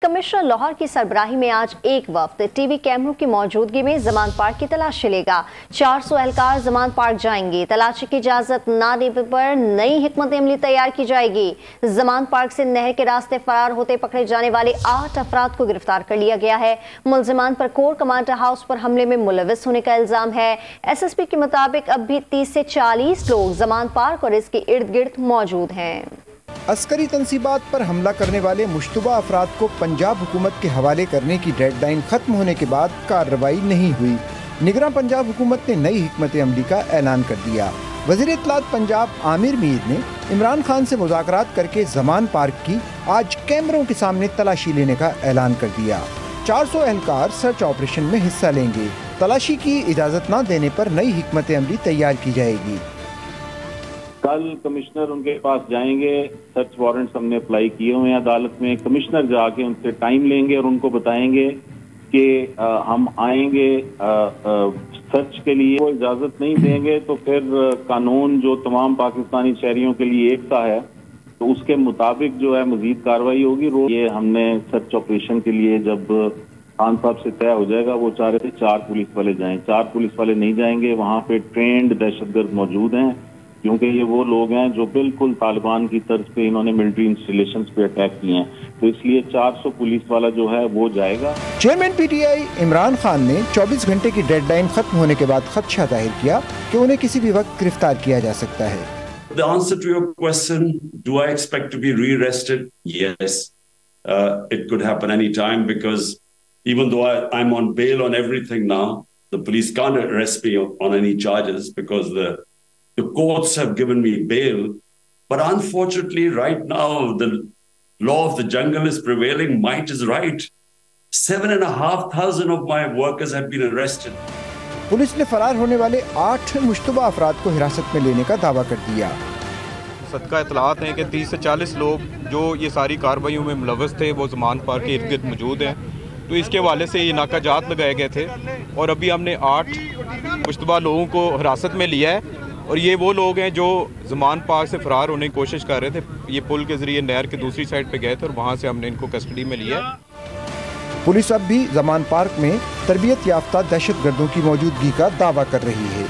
Commissioner Lahore की सरबराही में आज एक वफ्द टीवी कैमरों की मौजूदगी में जमान पार्क की तलाशी लेगा। 400 एहलकार जमान पार्क जाएंगे। तलाशी की इजाजत ना देने पर नई हिकमत अमली तैयार की जाएगी। जमान पार्क से नहर के रास्ते फरार होते पकड़े जाने वाले 8 अफराद को गिरफ्तार कर लिया गया है। मुलजिमान पर कोर कमांडर हाउस पर हमले में मुलविस होने का इल्जाम है। SSP के मुताबिक अब भी 30 से 40 लोग जमान पार्क और इसके इर्द गिर्द मौजूद हैं। अस्करी तंसीबात पर हमला करने वाले मुश्तबा अफराद को पंजाब हुकूमत के हवाले करने की डेडलाइन खत्म होने के बाद कार्रवाई नहीं हुई। निगरान पंजाब हुकूमत ने नई हिकमत अमली का ऐलान कर दिया। वज़ीर इत्तलात पंजाब आमिर मीर ने इमरान खान से मुज़ाकरात करके जमान पार्क की आज कैमरों के सामने तलाशी लेने का ऐलान कर दिया। 400 एहलकार सर्च ऑपरेशन में हिस्सा लेंगे। तलाशी की इजाज़त न देने पर नई हिकमत अमली तैयार की जाएगी। कल कमिश्नर उनके पास जाएंगे। सर्च वारंट्स हमने अप्लाई किए हुए हैं अदालत में। कमिश्नर जाके उनसे टाइम लेंगे और उनको बताएंगे कि हम आएंगे सर्च के लिए। वो इजाज़त नहीं देंगे तो फिर कानून जो तमाम पाकिस्तानी शहरियों के लिए एक सा है तो उसके मुताबिक जो है मजीद कार्रवाई होगी। ये हमने सर्च ऑपरेशन के लिए जब खान साहब से तय हो जाएगा, वो चाह रहे थे 4 पुलिस वाले जाएं। 4 पुलिस वाले नहीं जाएंगे। वहाँ पे ट्रेंड दहशतगर्द मौजूद हैं, क्योंकि ये वो लोग हैं जो बिल्कुल तालिबान की तर्ज पे इन्होंने मिलिट्री इंस्टॉलेशंस पे अटैक किए हैं, तो इसलिए 400 पुलिस वाला जो है वो जाएगा। चेयरमैन PTI इमरान खान ने 24 घंटे की डेडलाइन खत्म होने के बाद खदशा जाहिर किया कि उन्हें किसी भी वक्त गिरफ्तार किया जा सकता है। The answer to your question, do I expect to be re-arrested? Yes, it could happen any time because even though I'm on bail on everything now, the police can't arrest me on any charges because the courts have given me bail. But unfortunately, right now, the law of the jungle is prevailing. Might is right. 7,500 of my workers have been arrested. Police ने फरार होने वाले 8 मुश्तबा अफराद को हिरासत में लेने का दावा कर दिया। सदका इतलात हैं कि 30 से 40 लोग जो ये सारी कार्रवाइयों में मुलव्वस थे वो जमान पार्क के इर्द गिर्द मौजूद हैं। तो इसके हवाले से ये नाकाजात लगाए गए थे और अभी हमने 8 मुश्तबा लोगों को हिरासत में लिया है और ये वो लोग हैं जो जमान पार्क से फरार होने की कोशिश कर रहे थे। ये पुल के ज़रिए नहर के दूसरी साइड पे गए थे और वहाँ से हमने इनको कस्टडी में लिया है। पुलिस अब भी जमान पार्क में तरबियत याफ्ता दहशतगर्दों की मौजूदगी का दावा कर रही है।